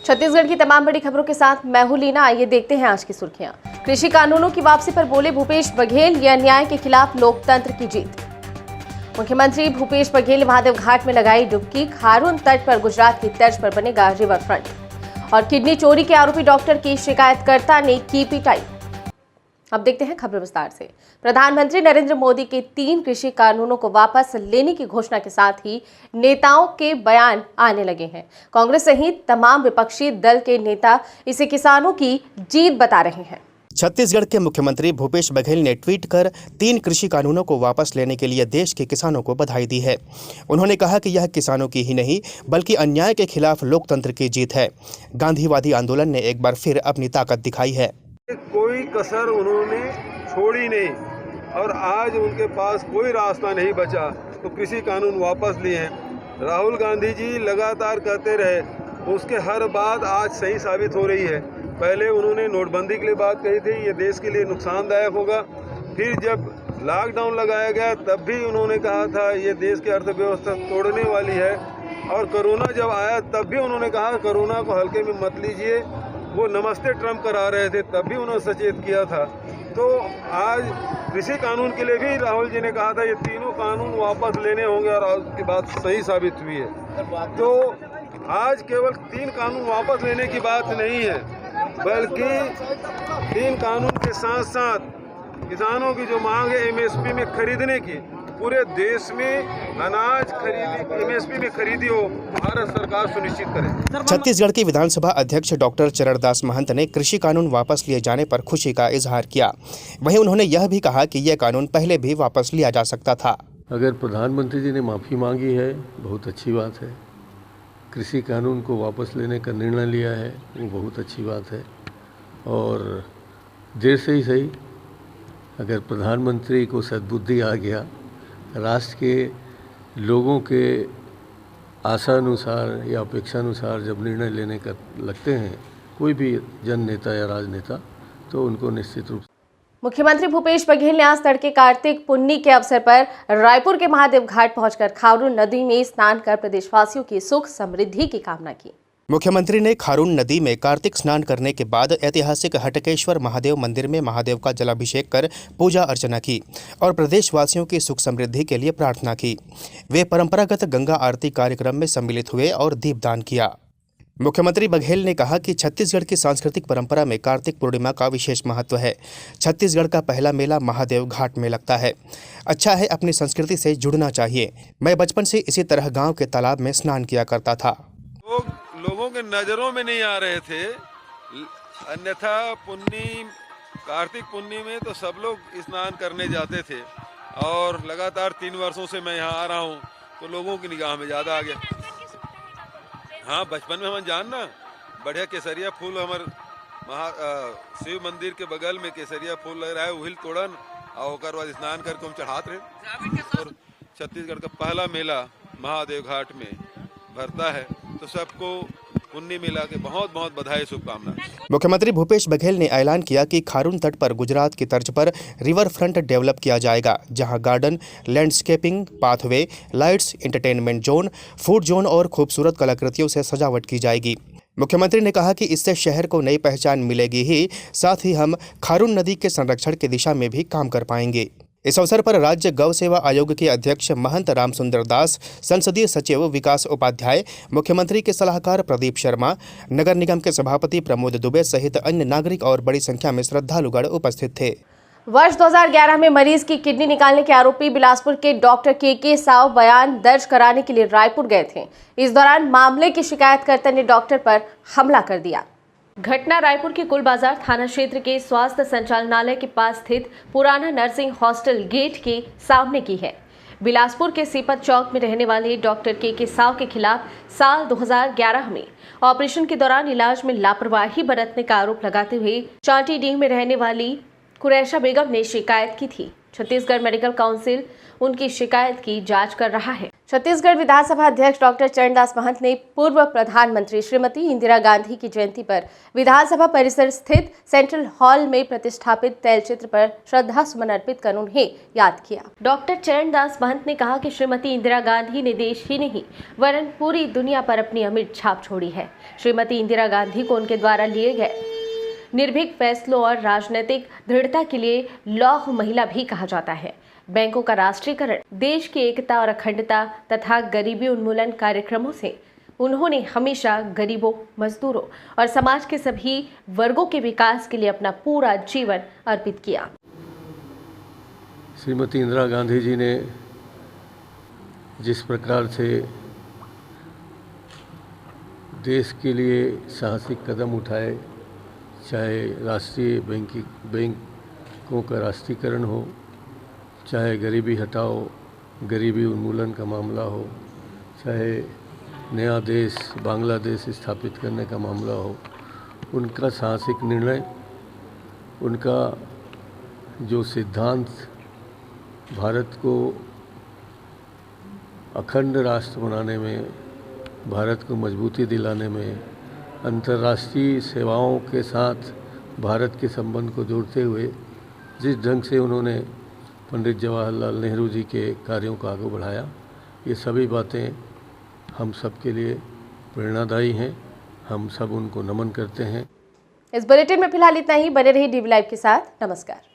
छत्तीसगढ़ की तमाम बड़ी खबरों के साथ मैं हूं लीना। आइए देखते हैं आज की सुर्खियां। कृषि कानूनों की वापसी पर बोले भूपेश बघेल, ये अन्याय के खिलाफ लोकतंत्र की जीत। मुख्यमंत्री भूपेश बघेल ने महादेव घाट में लगाई डुबकी। खारून तट पर गुजरात की तर्ज पर बनेगा रिवर फ्रंट। और किडनी चोरी के आरोपी डॉक्टर की शिकायतकर्ता ने की पिटाई। अब देखते हैं खबर विस्तार से। प्रधानमंत्री नरेंद्र मोदी के 3 कृषि कानूनों को वापस लेने की घोषणा के साथ ही नेताओं के बयान आने लगे हैं। कांग्रेस सहित तमाम विपक्षी दल के नेता इसे किसानों की जीत बता रहे हैं। छत्तीसगढ़ के मुख्यमंत्री भूपेश बघेल ने ट्वीट कर 3 कृषि कानूनों को वापस लेने के लिए देश के किसानों को बधाई दी है। उन्होंने कहा कि यह किसानों की ही नहीं बल्कि अन्याय के खिलाफ लोकतंत्र की जीत है। गांधीवादी आंदोलन ने एक बार फिर अपनी ताकत दिखाई है। कोई कसर उन्होंने छोड़ी नहीं और आज उनके पास कोई रास्ता नहीं बचा तो कृषि कानून वापस लिए हैं। राहुल गांधी जी लगातार कहते रहे, उसके हर बात आज सही साबित हो रही है। पहले उन्होंने नोटबंदी के लिए बात कही थी, ये देश के लिए नुकसानदायक होगा। फिर जब लॉकडाउन लगाया गया तब भी उन्होंने कहा था ये देश की अर्थव्यवस्था तोड़ने वाली है। और कोरोना जब आया तब भी उन्होंने कहा कोरोना को हल्के में मत लीजिए। वो नमस्ते ट्रम्प करा रहे थे तब भी उन्होंने सचेत किया था। तो आज कृषि कानून के लिए भी राहुल जी ने कहा था ये तीनों कानून वापस लेने होंगे और उसकी बात सही साबित हुई है। तो आज केवल 3 कानून वापस लेने की बात नहीं है बल्कि 3 कानून के साथ साथ किसानों की जो मांग है एमएसपी में खरीदने की, पूरे देश में अनाज खरीदी एमएसपी में खरीदी हो, भारत सरकार सुनिश्चित करे। छत्तीसगढ़ के विधानसभा अध्यक्ष डॉक्टर चरणदास महंत ने कृषि कानून वापस लिए जाने पर खुशी का इजहार किया। वहीं उन्होंने यह भी कहा कि यह कानून पहले भी वापस लिया जा सकता था। अगर प्रधानमंत्री जी ने माफ़ी मांगी है बहुत अच्छी बात है। कृषि कानून को वापस लेने का निर्णय लिया है वो बहुत अच्छी बात है। और देर से ही सही, अगर प्रधानमंत्री को सद्बुद्धि आ गया, राष्ट्र के लोगों के आशानुसार या अपेक्षानुसार जब निर्णय लेने का लगते हैं कोई भी जन नेता या राजनेता, तो उनको निश्चित रूप से। मुख्यमंत्री भूपेश बघेल ने आज तड़के कार्तिक पुन्नी के अवसर पर रायपुर के महादेव घाट पहुंचकर खारून नदी में स्नान कर प्रदेशवासियों की सुख समृद्धि की कामना की। मुख्यमंत्री ने खारून नदी में कार्तिक स्नान करने के बाद ऐतिहासिक हटकेश्वर महादेव मंदिर में महादेव का जलाभिषेक कर पूजा अर्चना की और प्रदेशवासियों की सुख समृद्धि के लिए प्रार्थना की। वे परंपरागत गंगा आरती कार्यक्रम में सम्मिलित हुए और दीपदान किया। मुख्यमंत्री बघेल ने कहा कि छत्तीसगढ़ की सांस्कृतिक परंपरा में कार्तिक पूर्णिमा का विशेष महत्व है। छत्तीसगढ़ का पहला मेला महादेव घाट में लगता है। अच्छा है, अपनी संस्कृति से जुड़ना चाहिए। मैं बचपन से इसी तरह गांव के तालाब में स्नान किया करता था। लोगों के नजरों में नहीं आ रहे थे, अन्यथा कार्तिक पुन्नी में तो सब लोग स्नान करने जाते थे और लगातार 3 वर्षों से मैं यहाँ आ रहा हूँ तो लोगों की निगाह में ज्यादा आ गया। हाँ, बचपन में हम जानना बढ़िया केसरिया फूल हमारे शिव मंदिर के बगल में केसरिया फूल लग रहा है, उहिल तोड़न और होकर बाद स्नान करके हम चढ़ाते रहे। और छत्तीसगढ़ का पहला मेला महादेव घाट में भरता है तो सबको पुन्नी मेला के बहुत बहुत बधाई, शुभकामनाएं। मुख्यमंत्री भूपेश बघेल ने ऐलान किया कि खारून तट पर गुजरात की तर्ज पर रिवर फ्रंट डेवलप किया जाएगा, जहां garden, landscaping, pathway, lights, entertainment zone, food zone और खूबसूरत कलाकृतियों से सजावट की जाएगी। मुख्यमंत्री ने कहा कि इससे शहर को नई पहचान मिलेगी ही साथ ही हम खारून नदी के संरक्षण की दिशा में भी काम कर पाएंगे। इस अवसर पर राज्य गौ सेवा आयोग के अध्यक्ष महंत रामसुंदर दास, संसदीय सचिव विकास उपाध्याय, मुख्यमंत्री के सलाहकार प्रदीप शर्मा, नगर निगम के सभापति प्रमोद दुबे सहित अन्य नागरिक और बड़ी संख्या में श्रद्धालुगण उपस्थित थे। वर्ष 2011 में मरीज की किडनी निकालने के आरोपी बिलासपुर के डॉक्टर के साव बयान दर्ज कराने के लिए रायपुर गए थे। इस दौरान मामले की शिकायतकर्ता ने डॉक्टर पर हमला कर दिया। घटना रायपुर के कुल बाजार थाना क्षेत्र के स्वास्थ्य संचालनालय के पास स्थित पुराना नर्सिंग हॉस्टल गेट के सामने की है। बिलासपुर के सीपत चौक में रहने वाले डॉक्टर के साव के खिलाफ साल 2011 में ऑपरेशन के दौरान इलाज में लापरवाही बरतने का आरोप लगाते हुए चांटीडीह में रहने वाली कुरैशा बेगम ने शिकायत की थी। छत्तीसगढ़ मेडिकल काउंसिल उनकी शिकायत की जांच कर रहा है। छत्तीसगढ़ विधानसभा अध्यक्ष डॉक्टर चरणदास महंत ने पूर्व प्रधानमंत्री श्रीमती इंदिरा गांधी की जयंती पर विधानसभा परिसर स्थित सेंट्रल हॉल में प्रतिष्ठापित तैलचित्र पर श्रद्धा सुमन अर्पित कर उन्हें याद किया। डॉक्टर चरणदास महंत ने कहा कि श्रीमती इंदिरा गांधी ने देश ही नहीं वरन पूरी दुनिया पर अपनी अमिट छाप छोड़ी है। श्रीमती इंदिरा गांधी को उनके द्वारा लिए गए निर्भीक फैसलों और राजनीतिक दृढ़ता के लिए लौह महिला भी कहा जाता है। बैंकों का राष्ट्रीयकरण, देश की एकता और अखंडता तथा गरीबी उन्मूलन कार्यक्रमों से उन्होंने हमेशा गरीबों, मजदूरों और समाज के सभी वर्गों के विकास के लिए अपना पूरा जीवन अर्पित किया। श्रीमती इंदिरा गांधी जी ने जिस प्रकार से देश के लिए साहसिक कदम उठाए, चाहे राष्ट्रीय बैंकों का राष्ट्रीयकरण हो, चाहे गरीबी हटाओ, गरीबी उन्मूलन का मामला हो, चाहे नया देश बांग्लादेश स्थापित करने का मामला हो, उनका साहसिक निर्णय, उनका जो सिद्धांत भारत को अखंड राष्ट्र बनाने में, भारत को मजबूती दिलाने में, अंतर्राष्ट्रीय सेवाओं के साथ भारत के संबंध को जोड़ते हुए जिस ढंग से उन्होंने पंडित जवाहरलाल नेहरू जी के कार्यों को आगे बढ़ाया, ये सभी बातें हम सब के लिए प्रेरणादायी हैं। हम सब उनको नमन करते हैं। इस बुलेटिन में फिलहाल इतना ही। बने रहिए DV लाइव के साथ। नमस्कार।